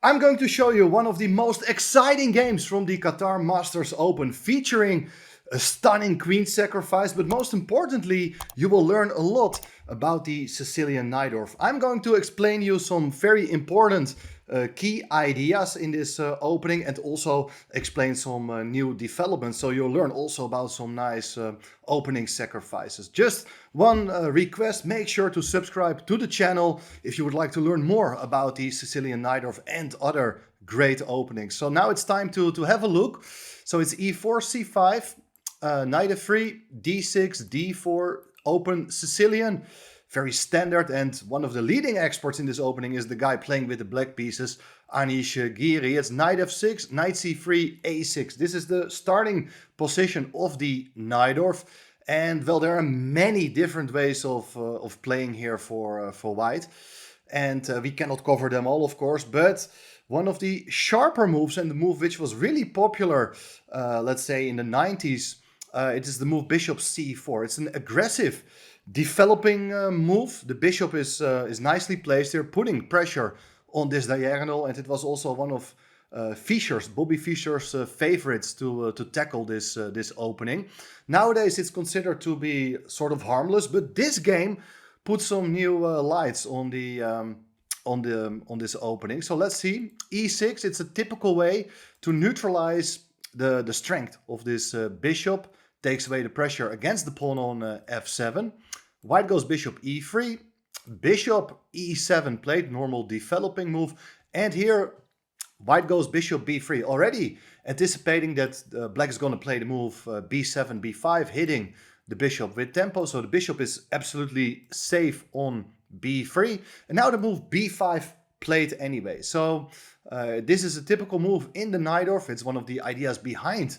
I'm going to show you one of the most exciting games from the Qatar Masters Open, featuring a stunning queen sacrifice, but most importantly, you will learn a lot about the Sicilian Najdorf. I'm going to explain you some very important key ideas in this opening, and also explain some new developments, so you'll learn also about some nice opening sacrifices. Just one request: make sure to subscribe to the channel if you would like to learn more about the Sicilian Najdorf and other great openings. So now it's time to have a look. So it's e4, c5, knight f3, d6, d4, open Sicilian. Very standard, and one of the leading experts in this opening is the guy playing with the black pieces, Giri. It's knight f6, knight c3, a6. This is the starting position of the Najdorf. And well, there are many different ways of playing here for white. And we cannot cover them all, of course, but one of the sharper moves, and the move which was really popular, let's say in the 90s, it is the move bishop c4. It's an aggressive developing move. The bishop is nicely placed here, putting pressure on this diagonal, and it was also one of Bobby Fischer's favorites to tackle this opening. Nowadays it's considered to be sort of harmless, but this game put some new lights on this opening. So let's see. e6, it's a typical way to neutralize the strength of this bishop. Takes away the pressure against the pawn on f7. White goes bishop e3, bishop e7 played, normal developing move. And here white goes bishop b3, already anticipating that black is going to play the move b7, b5, hitting the bishop with tempo. So the bishop is absolutely safe on b3. And now the move b5 played anyway. So this is a typical move in the Najdorf. It's one of the ideas behind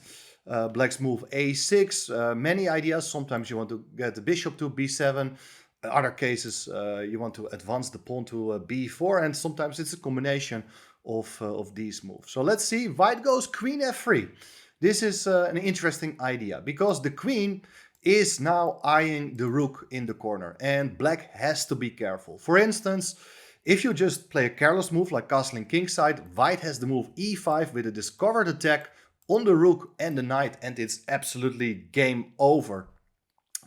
black's move a6. Many ideas. Sometimes you want to get the bishop to b7. In other cases, you want to advance the pawn to b4. And sometimes it's a combination of these moves. So let's see. White goes queen f3. This is an interesting idea, because the queen is now eyeing the rook in the corner, and black has to be careful. For instance, if you just play a careless move like castling kingside, white has the move e5 with a discovered attack on the rook and the knight, and it's absolutely game over.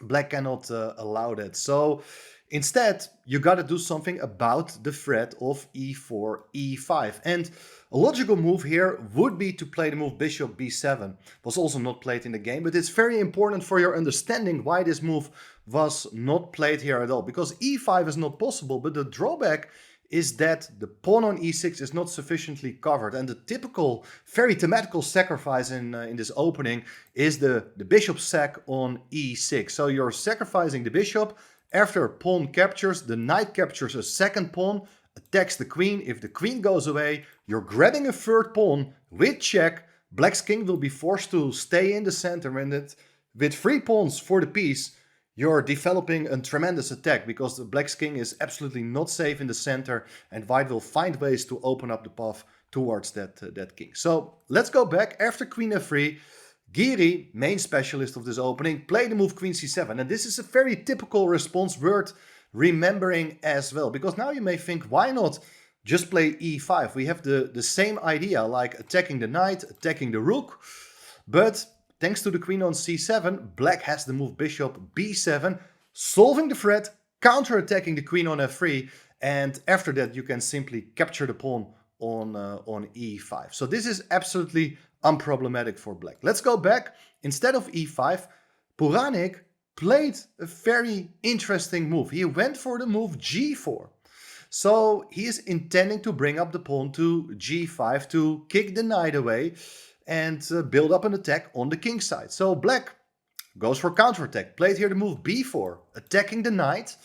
Black cannot allow that. So instead, you got to do something about the threat of e4, e5. And a logical move here would be to play the move bishop b7. Was also not played in the game, but it's very important for your understanding why this move was not played here at all. Because e5 is not possible, but the drawback is that the pawn on e6 is not sufficiently covered. And the typical, very thematical sacrifice in this opening is the bishop sack on e6. So you're sacrificing the bishop. After pawn captures, the knight captures a second pawn, attacks the queen. If the queen goes away, you're grabbing a third pawn with check. Black's king will be forced to stay in the center, and with 3 pawns for the piece, you're developing a tremendous attack, because the black's king is absolutely not safe in the center, and white will find ways to open up the path towards that king. So let's go back. After queen f3, Giri, main specialist of this opening, played the move queen c7. And this is a very typical response worth remembering as well, because now you may think, why not just play e5? We have the same idea, like attacking the knight, attacking the rook, but thanks to the queen on c7, black has the move bishop b7, solving the threat, counter-attacking the queen on f3, and after that you can simply capture the pawn on e5. So this is absolutely unproblematic for black. Let's go back. Instead of e5, Puranik played a very interesting move. He went for the move g4. So he is intending to bring up the pawn to g5 to kick the knight away and build up an attack on the king side. So black goes for counterattack. Played here the move b4, attacking the knight,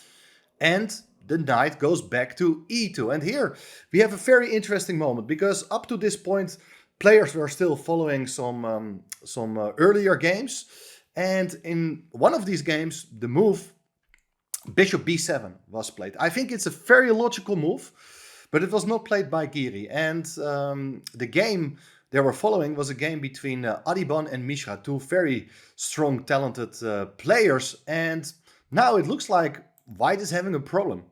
and the knight goes back to e2. And here we have a very interesting moment, because up to this point, players were still following some earlier games. And in one of these games, the move bishop b7 was played. I think it's a very logical move, but it was not played by Giri. And the game they were following was a game between Adiban and Mishra, two very strong, talented players. And now it looks like white is having a problem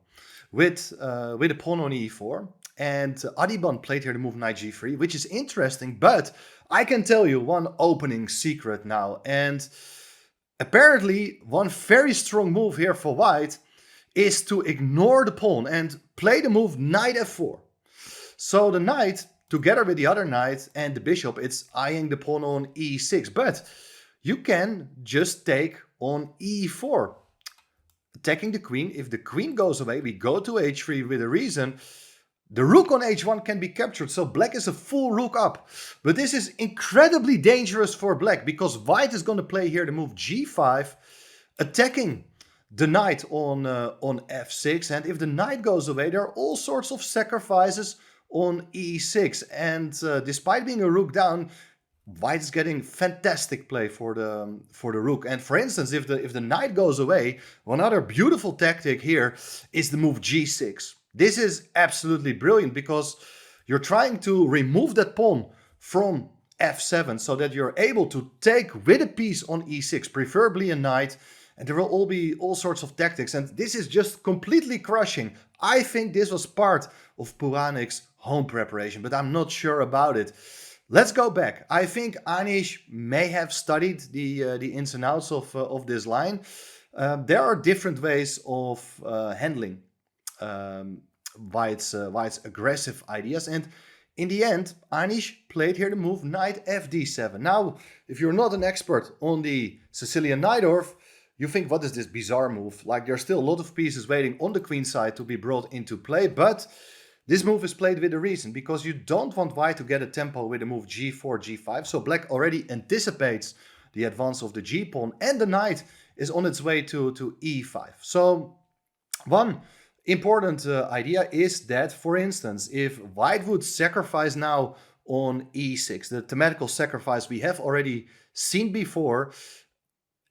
with a pawn on e4. And Adiban played here the move knight g3, which is interesting, but I can tell you one opening secret now. And apparently one very strong move here for white is to ignore the pawn and play the move knight f4. So the knight, together with the other knight and the bishop, it's eyeing the pawn on e6. But you can just take on e4, attacking the queen. If the queen goes away, we go to h3 with a reason. The rook on h1 can be captured, so black is a full rook up. But this is incredibly dangerous for black, because white is going to play here the move g5, attacking the knight on f6. And if the knight goes away, there are all sorts of sacrifices on e6. And despite being a rook down, white is getting fantastic play for the rook. And for instance, if the knight goes away, one other beautiful tactic here is the move g6. This is absolutely brilliant, because you're trying to remove that pawn from f7 so that you're able to take with a piece on e6, preferably a knight. And there will all be all sorts of tactics. And this is just completely crushing. I think this was part of Puranik's home preparation, but I'm not sure about it. Let's go back. I think Anish may have studied the ins and outs of this line. There are different ways of handling White's aggressive ideas, and in the end, Anish played here the move knight fd7. Now, if you're not an expert on the Sicilian Najdorf, you think, what is this bizarre move? Like, there's still a lot of pieces waiting on the queen side to be brought into play, but this move is played with a reason, because you don't want white to get a tempo with the move g4, g5, so black already anticipates the advance of the g-pawn, and the knight is on its way to e5. So, one important idea is that, for instance, if white would sacrifice now on e6, the thematical sacrifice we have already seen before,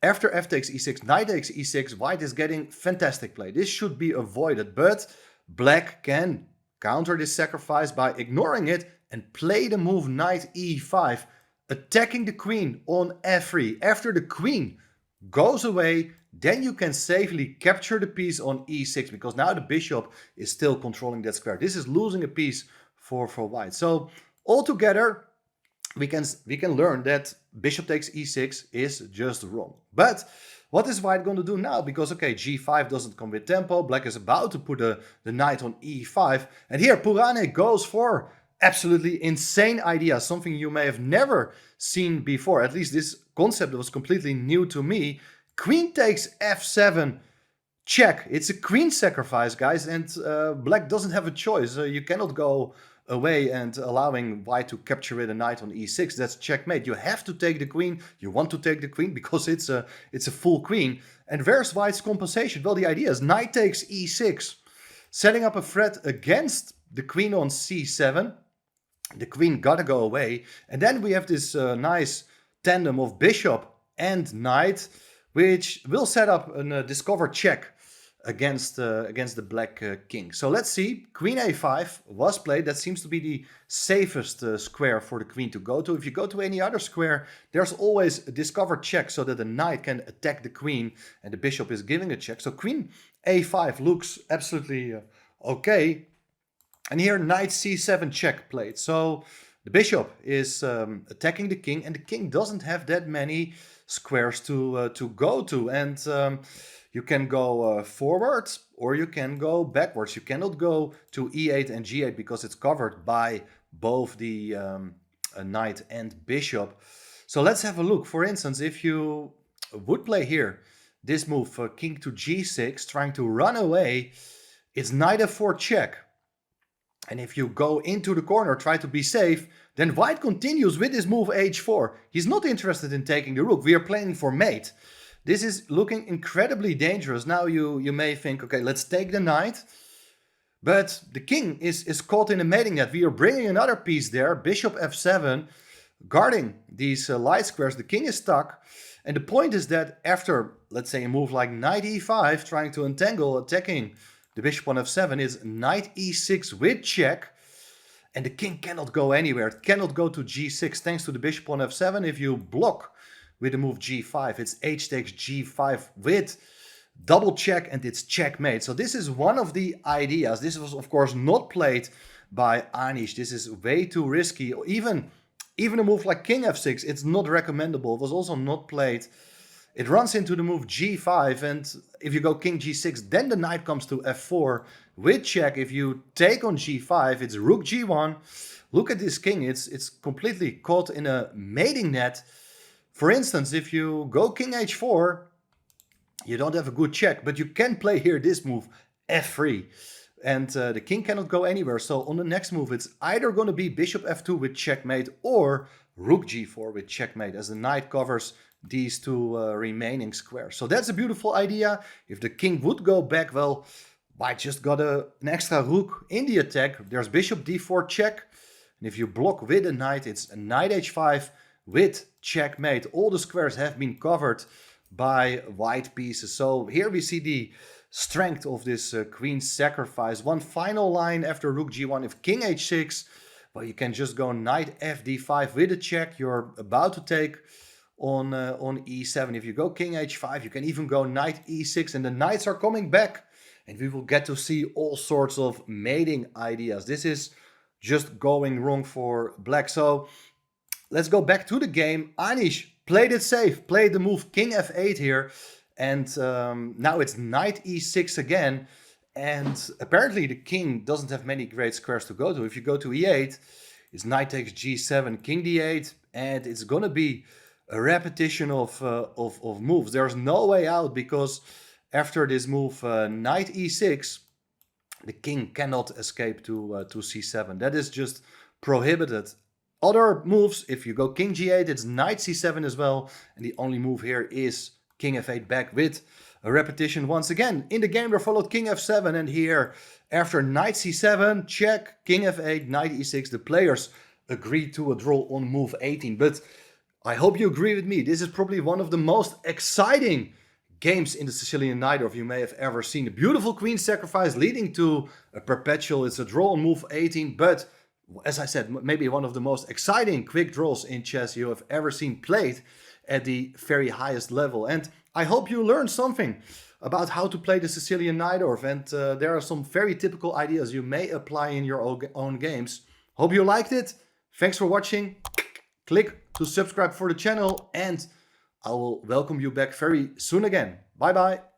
after f takes e6, knight takes e6, white is getting fantastic play. This should be avoided, but black can counter this sacrifice by ignoring it and play the move knight e5, attacking the queen on f3. After the queen goes away, then you can safely capture the piece on e6, because now the bishop is still controlling that square. This is losing a piece for white. So altogether, we can learn that bishop takes e6 is just wrong. But what is white going to do now? Because, okay, g5 doesn't come with tempo. Black is about to put the knight on e5. And here Puranik goes for absolutely insane idea, something you may have never seen before. At least this concept was completely new to me. Queen takes f7 check. It's a queen sacrifice, guys, and black doesn't have a choice. You cannot go away and allowing white to capture with a knight on e6. That's checkmate. You have to take the queen. You want to take the queen because it's a full queen. And where's white's compensation? Well, the idea is knight takes e6, setting up a threat against the queen on c7. The queen gotta go away. And then we have this nice tandem of bishop and knight, which will set up a discover check against the black king. So let's see. Queen a5 was played. That seems to be the safest square for the queen to go to. If you go to any other square, there's always a discover check so that the knight can attack the queen and the bishop is giving a check. So queen a5 looks absolutely okay. And here knight c7 check played. So the bishop is attacking the king, and the king doesn't have that many squares to go to. And you can go forward or you can go backwards. You cannot go to e8 and g8 because it's covered by both the knight and bishop. So let's have a look. For instance, if you would play here this move, king to g6, trying to run away, it's knight f4 check. And if you go into the corner, try to be safe, then white continues with this move h4. He's not interested in taking the rook. We are playing for mate. This is looking incredibly dangerous. Now you may think, okay, let's take the knight. But the king is caught in a mating net. We are bringing another piece there, bishop f7, guarding these light squares. The king is stuck. And the point is that after, let's say, a move like knight e5, trying to entangle, attacking the bishop on f7, is knight e6 with check. And the king cannot go anywhere. It cannot go to g6 thanks to the bishop on f7. If you block with the move g5, it's h takes g5 with double check, and it's checkmate. So this is one of the ideas. This was, of course, not played by Anish. This is way too risky. Even a move like king f6, it's not recommendable. It was also not played. It runs into the move g5, and if you go king g6, then the knight comes to f4 with check. If you take on g5, it's rook g1. Look at this king. It's completely caught in a mating net. For instance, if you go king h4, you don't have a good check, but you can play here this move, f3. And the king cannot go anywhere. So on the next move, it's either going to be bishop f2 with checkmate or rook g4 with checkmate, as the knight covers these two remaining squares. So that's a beautiful idea. If the king would go back, well, I just got an extra rook in the attack. There's bishop d4 check. And if you block with a knight, it's a knight h5 with checkmate. All the squares have been covered by white pieces. So here we see the strength of this queen sacrifice. One final line after rook g1. If king h6, well, you can just go knight fd5 with a check. You're about to take on e7. If you go king h5, you can even go knight e6, and the knights are coming back, and we will get to see all sorts of mating ideas. This is just going wrong for black. So let's go back to the game. Anish played it safe, played the move king f8 here, and now it's knight e6 again. And apparently the king doesn't have many great squares to go to. If you go to e8, it's knight takes g7, king d8, and it's gonna be a repetition of moves. There's no way out, because after this move knight e6, the king cannot escape to c7. That is just prohibited. Other moves, if you go king g8, it's knight c7 as well. And the only move here is king f8 back with a repetition once again. In the game there followed king f7, and here after knight c7, check, king f8, knight e6, the players agreed to a draw on move 18. But I hope you agree with me. This is probably one of the most exciting games in the Sicilian Night-Off you may have ever seen. A beautiful queen sacrifice leading to a perpetual. It's a draw on move 18, but as I said, maybe one of the most exciting quick draws in chess you have ever seen played at the very highest level. And I hope you learned something about how to play the Sicilian Night-Off, and there are some very typical ideas you may apply in your own games. Hope you liked it. Thanks for watching. Click to subscribe for the channel, and I will welcome you back very soon again. Bye bye.